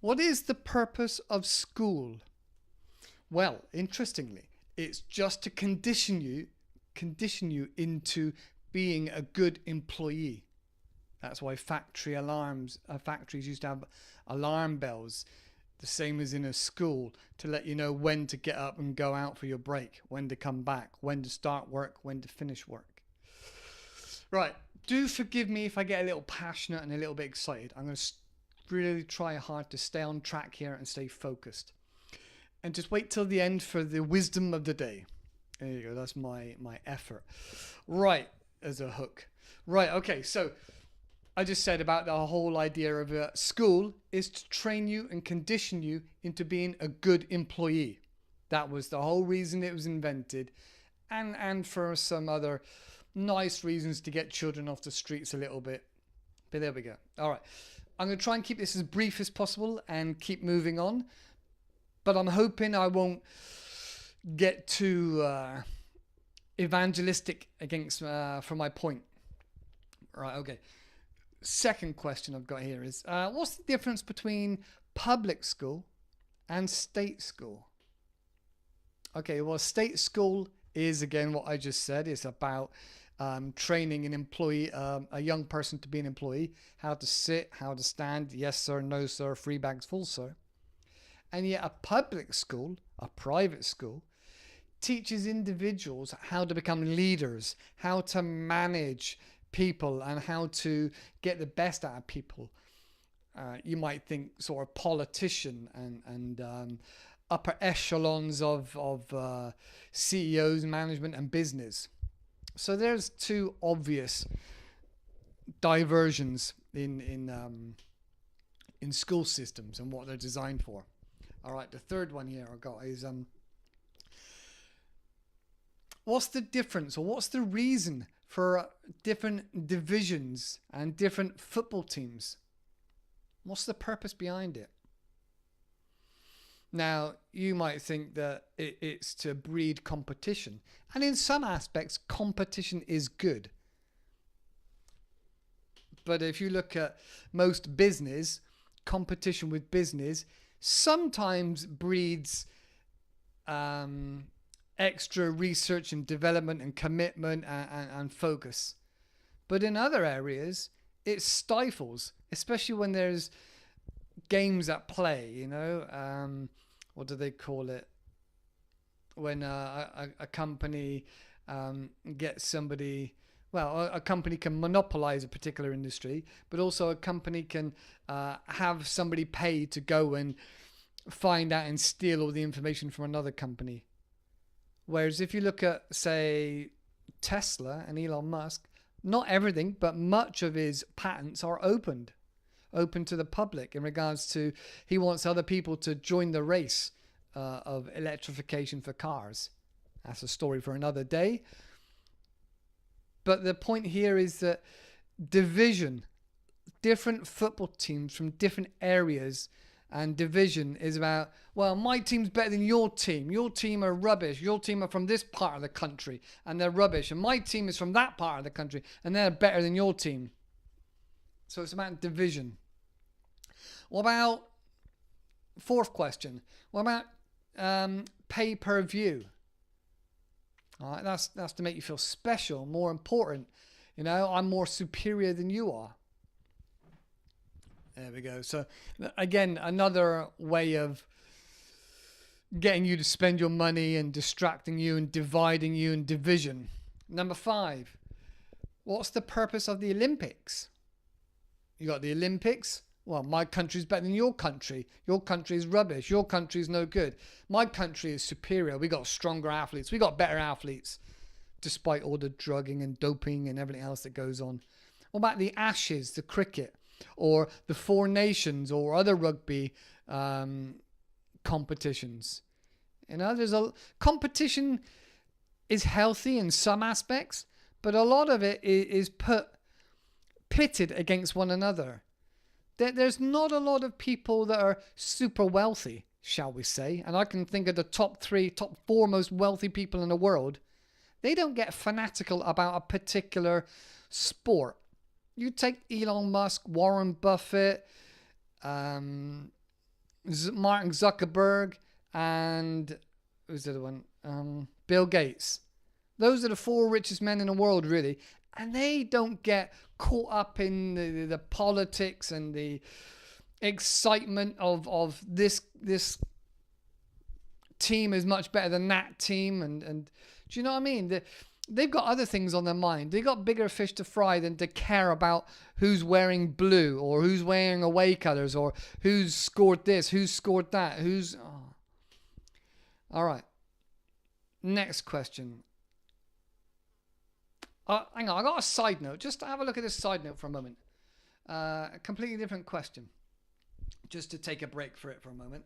What is the purpose of school? Well, interestingly, it's just to condition you into being a good employee. That's why factories used to have alarm bells, the same as in a school, to let you know when to get up and go out for your break, when to come back, when to start work, when to finish work. Right, do forgive me if I get a little passionate and a little bit excited. I'm going to really try hard to stay on track here and stay focused. And just wait till the end for the wisdom of the day. There you go, that's my effort. Right, as a hook. Right, okay, so I just said about the whole idea of school is to train you and condition you into being a good employee. That was the whole reason it was invented, and for some other nice reasons to get children off the streets a little bit. But there we go. All right, I'm going to try and keep this as brief as possible and keep moving on. But I'm hoping I won't get too evangelistic against for my point. Right, okay. Second question I've got here is, what's the difference between public school and state school? Okay, well, state school is, again, what I just said. It's about training an employee, a young person to be an employee, how to sit, how to stand, yes sir, no sir, free bags full sir. And yet a public school, a private school, teaches individuals how to become leaders, how to manage people, and how to get the best out of people. You might think sort of politician and upper echelons of CEOs, management and business. So there's two obvious diversions in school systems and what they're designed for. All right, the third one here I got is what's the difference, or what's the reason for different divisions and different football teams? What's the purpose behind it? Now, you might think that it's to breed competition. And in some aspects, competition is good. But if you look at most business, competition with business sometimes breeds extra research and development and commitment and focus. But in other areas, it stifles, especially when there's games at play, you know. What do they call it? When a company gets somebody, well, a company can monopolize a particular industry, but also a company can have somebody pay to go and find out and steal all the information from another company. Whereas if you look at, say, Tesla and Elon Musk, not everything, but much of his patents are open to the public in regards to he wants other people to join the race of electrification for cars. That's a story for another day. But the point here is that division, different football teams from different areas, and division is about, well, my team's better than your team. Your team are rubbish. Your team are from this part of the country and they're rubbish. And my team is from that part of the country and they're better than your team. So it's about division. What about, fourth question, what about pay per view? All right, that's to make you feel special, more important. You know, I'm more superior than you are. There we go. So again, another way of getting you to spend your money and distracting you and dividing you and division. Number 5, what's the purpose of the Olympics? You got the Olympics. Well, my country's better than your country. Your country is rubbish. Your country is no good. My country is superior. We got stronger athletes. We got better athletes, despite all the drugging and doping and everything else that goes on. What about the Ashes, the cricket, or the Four Nations, or other rugby competitions? You know, there's a competition is healthy in some aspects, but a lot of it is pitted against one another. There's not a lot of people that are super wealthy, shall we say, and I can think of the top 4 most wealthy people in the world. They don't get fanatical about a particular sport. You take Elon Musk, Warren Buffett, Mark Zuckerberg and who's the other one? Bill Gates. Those are the four richest men in the world, really. And they don't get caught up in the politics and the excitement of this team is much better than that team. And do you know what I mean? They've got other things on their mind. They've got bigger fish to fry than to care about who's wearing blue or who's wearing away colours or who's scored this, who's scored that, who's... Oh. All right. Next question. Hang on, I got a side note. Just have a look at this side note for a moment. A completely different question. Just to take a break for it for a moment.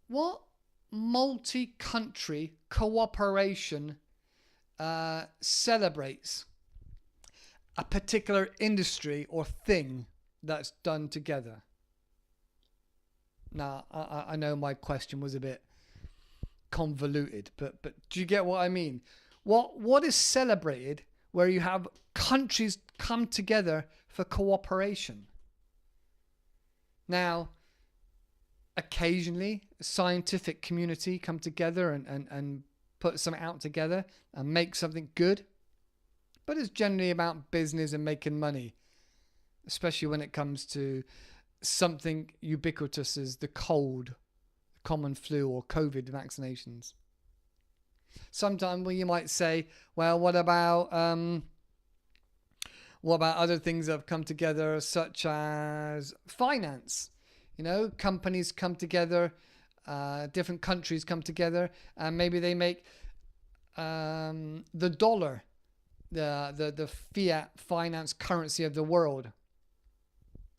What multi-country cooperation celebrates a particular industry or thing that's done together? Now, I know my question was a bit convoluted, but do you get what I mean? What is celebrated where you have countries come together for cooperation? Now, occasionally, a scientific community come together and put something out together and make something good. But it's generally about business and making money, especially when it comes to something ubiquitous as the cold, common flu or COVID vaccinations. Sometimes you might say, well, what about other things that have come together, such as finance? You know, companies come together, different countries come together, and maybe they make the dollar the fiat finance currency of the world.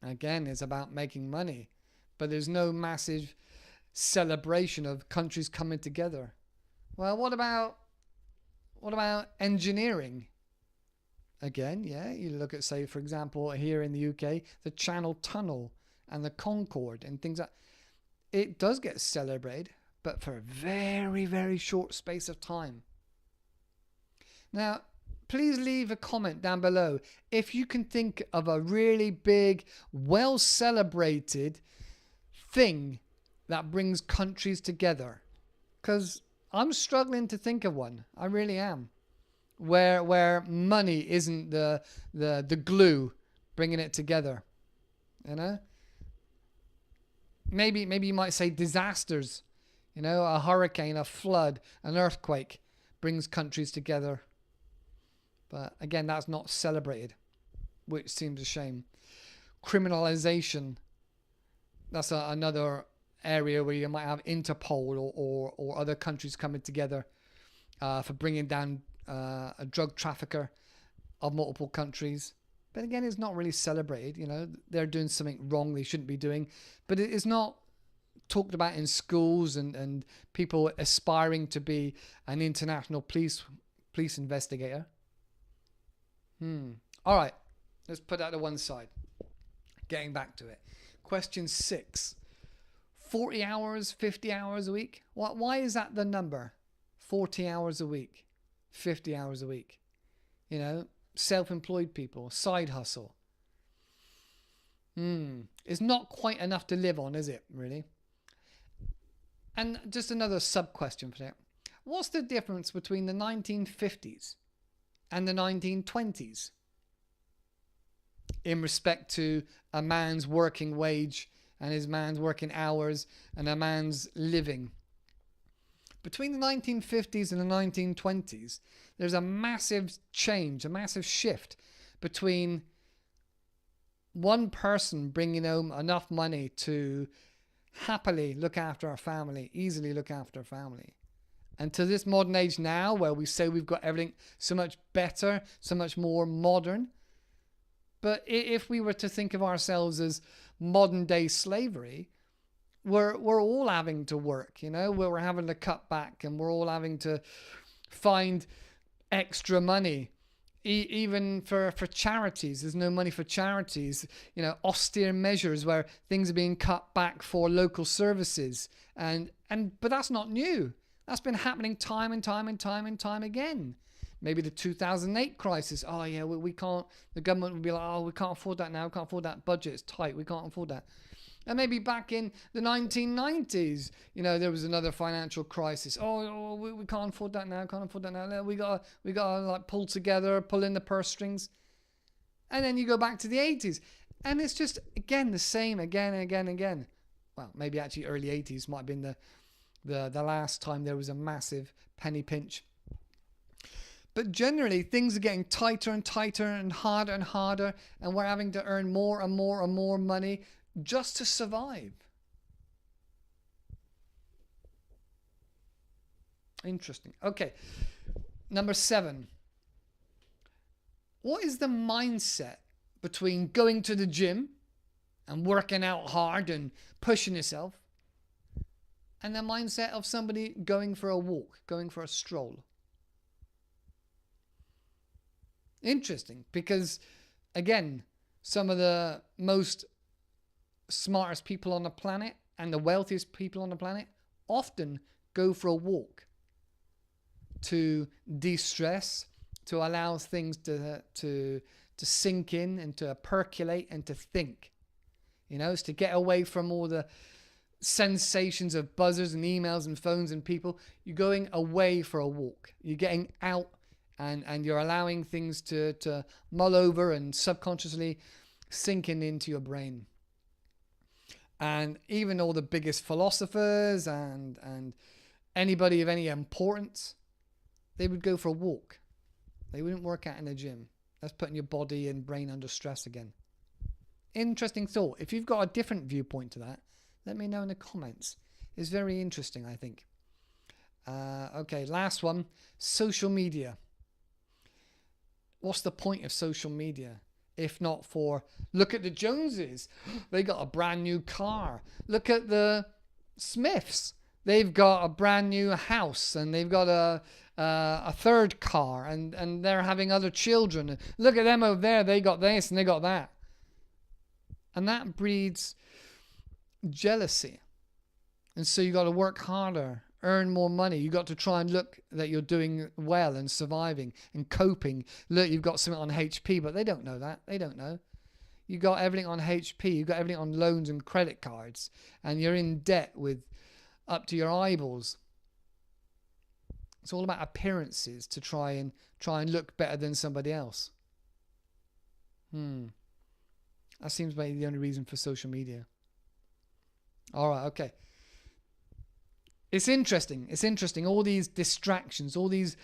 Again, it's about making money, but there's no massive celebration of countries coming together. Well, what about engineering? Again, yeah, you look at, say, for example, here in the UK, the Channel Tunnel and the Concorde and things like that. It does get celebrated, but for a very, very short space of time. Now, please leave a comment down below if you can think of a really big, well-celebrated thing that brings countries together. Because I'm struggling to think of one. I really am. Where money isn't the glue bringing it together. You know? Maybe you might say disasters. You know, a hurricane, a flood, an earthquake brings countries together. But again, that's not celebrated, which seems a shame. Criminalization. That's another area where you might have Interpol or other countries coming together for bringing down a drug trafficker of multiple countries. But again, it's not really celebrated. You know, they're doing something wrong they shouldn't be doing. But it is not talked about in schools and people aspiring to be an international police investigator. All right, let's put that to one side. Getting back to it. Question 6. 40 hours, 50 hours a week? Why is that the number? 40 hours a week, 50 hours a week. You know, self-employed people, side hustle. It's not quite enough to live on, is it, really? And just another sub-question for that. What's the difference between the 1950s and the 1920s in respect to a man's working wage and his man's working hours and a man's living? Between the 1950s and the 1920s, there's a massive change, a massive shift between one person bringing home enough money to happily look after our family, easily look after our family. And to this modern age now, where we say we've got everything so much better, so much more modern. But if we were to think of ourselves as modern day slavery, we're all having to work, you know, we're having to cut back and we're all having to find extra money. Even for charities, there's no money for charities, you know, austere measures where things are being cut back for local services. But that's not new. That's been happening time and time again. Maybe the 2008 crisis. Oh yeah, we can't, the government would be like, oh, we can't afford that now. We can't afford that. Budget is tight. We can't afford that. And maybe back in the 1990s, you know, there was another financial crisis. Oh, we can't afford that now. Can't afford that now. We gotta like pull together, pull in the purse strings. And then you go back to the 80s, and it's just again the same again and again and again. Well, maybe actually early 80s might have been the last time there was a massive penny pinch. But generally, things are getting tighter and tighter and harder, and we're having to earn more and more and more money just to survive. Interesting. Okay, number 7. What is the mindset between going to the gym and working out hard and pushing yourself, and the mindset of somebody going for a walk, going for a stroll? Interesting, because again, some of the most smartest people on the planet and the wealthiest people on the planet often go for a walk to de-stress, to allow things to sink in and to percolate and to think. You know, it's to get away from all the sensations of buzzers and emails and phones and people. You're going away for a walk. You're getting out and you're allowing things to mull over and subconsciously sinking into your brain. And even all the biggest philosophers and anybody of any importance, they would go for a walk. They wouldn't work out in the gym. That's putting your body and brain under stress again. Interesting thought. If you've got a different viewpoint to that, let me know in the comments. It's very interesting, I think. Okay, last one. Social media. What's the point of social media? If not for, look at the Joneses. They got a brand new car. Look at the Smiths. They've got a brand new house, and they've got a third car, and they're having other children. Look at them over there. They got this and they got that. And that breeds jealousy. And so you got to work harder, earn more money. You got to try and look that you're doing well and surviving and coping. Look, you've got something on HP, but they don't know that. They don't know. You got everything on HP. You got everything on loans and credit cards, and you're in debt with up to your eyeballs. It's all about appearances to try and look better than somebody else. That seems to be the only reason for social media. All right, okay. It's interesting. It's interesting. All these distractions, all these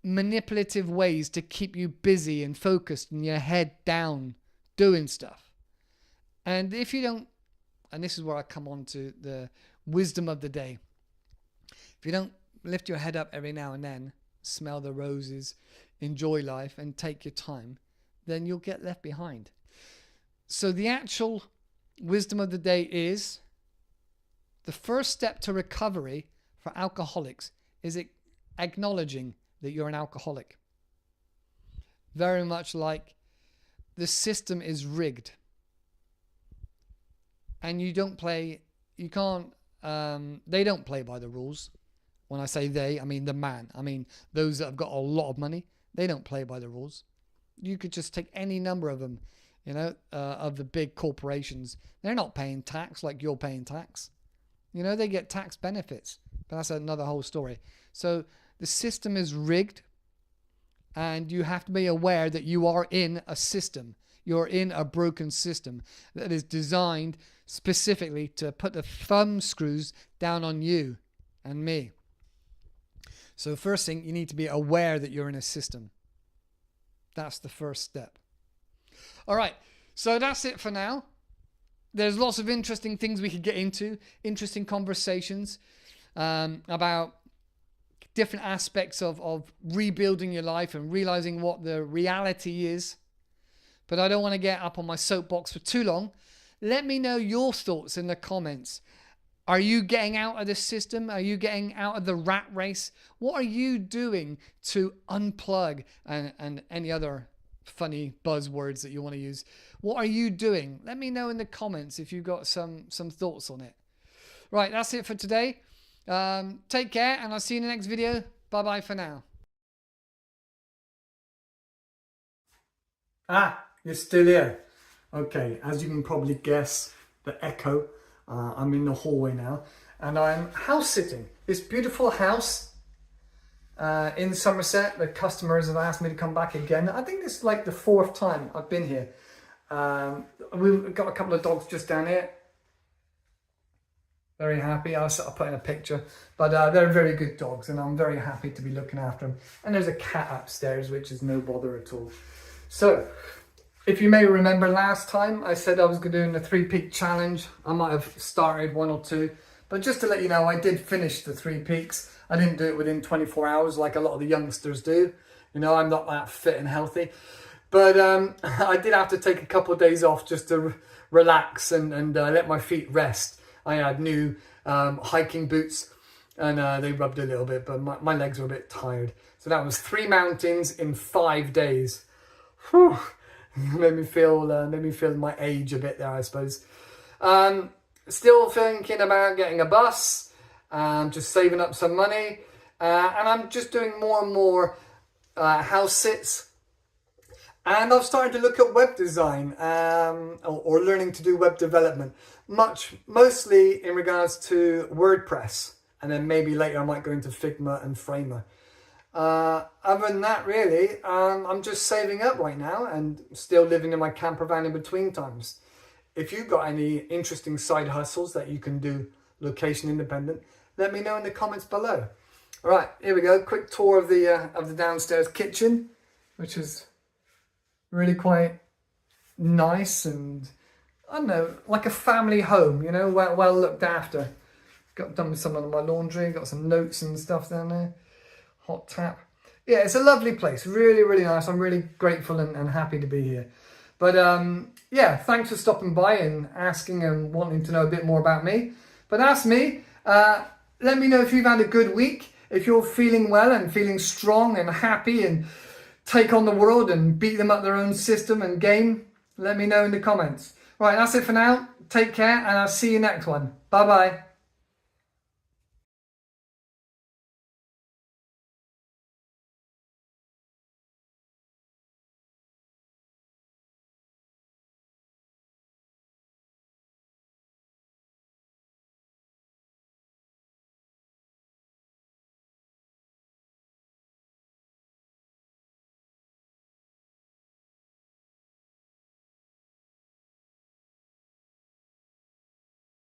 manipulative ways to keep you busy and focused and your head down doing stuff. And if you don't, and this is where I come on to the wisdom of the day. If you don't lift your head up every now and then, smell the roses, enjoy life, and take your time, then you'll get left behind. So the actual wisdom of the day is the first step to recovery for alcoholics is acknowledging that you're an alcoholic. Very much like the system is rigged. And they don't play by the rules. When I say they, I mean the man. I mean those that have got a lot of money. They don't play by the rules. You could just take any number of them, you know, of the big corporations. They're not paying tax like you're paying tax. You know, they get tax benefits, but that's another whole story. So the system is rigged, and you have to be aware that you are in a system. You're in a broken system that is designed specifically to put the thumb screws down on you and me. So first thing, you need to be aware that you're in a system. That's the first step. All right, so that's it for now. There's lots of interesting things we could get into, interesting conversations about different aspects of rebuilding your life and realizing what the reality is. But I don't want to get up on my soapbox for too long. Let me know your thoughts in the comments. Are you getting out of the system? Are you getting out of the rat race? What are you doing to unplug and any other funny buzzwords that you want to use? What are you doing? Let me know in the comments if you've got some thoughts on it. Right, that's it for today. Take care, and I'll see you in the next video. Bye-bye for now. You're still here. Okay, as you can probably guess, the echo. I'm in the hallway now, and I'm house sitting. This beautiful house in Somerset. The customers have asked me to come back again. I think this is like the 4th time I've been here. We've got a couple of dogs just down here. Very happy. I'll put in a picture, but they're very good dogs, and I'm very happy to be looking after them. And there's a cat upstairs, which is no bother at all. So, if you may remember last time, I said I was going to do the 3 peak challenge. I might have started 1 or 2, but just to let you know, I did finish the 3 peaks. I didn't do it within 24 hours like a lot of the youngsters do. You know, I'm not that fit and healthy. But I did have to take a couple of days off just to relax and let my feet rest. I had new hiking boots, and they rubbed a little bit, but my legs were a bit tired. So that was 3 mountains in 5 days. Whew. made me feel my age a bit there, I suppose. Still thinking about getting a bus, just saving up some money, and I'm just doing more and more house sits. And I've started to look at web design, or learning to do web development, mostly in regards to WordPress, and then maybe later I might go into Figma and Framer. Other than that, really, I'm just saving up right now and still living in my camper van in between times. If you've got any interesting side hustles that you can do location independent, let me know in the comments below. All right, here we go. Quick tour of the downstairs kitchen, which is really quite nice and, I don't know, like a family home, you know, well looked after. Got done with some of my laundry, got some notes and stuff down there. Hot tap. Yeah, it's a lovely place. Really, really nice. I'm really grateful and happy to be here. But yeah, thanks for stopping by and asking and wanting to know a bit more about me. But ask me. Let me know if you've had a good week. If you're feeling well and feeling strong and happy and take on the world and beat them up their own system and game, let me know in the comments. Right, that's it for now. Take care, and I'll see you next one. Bye-bye.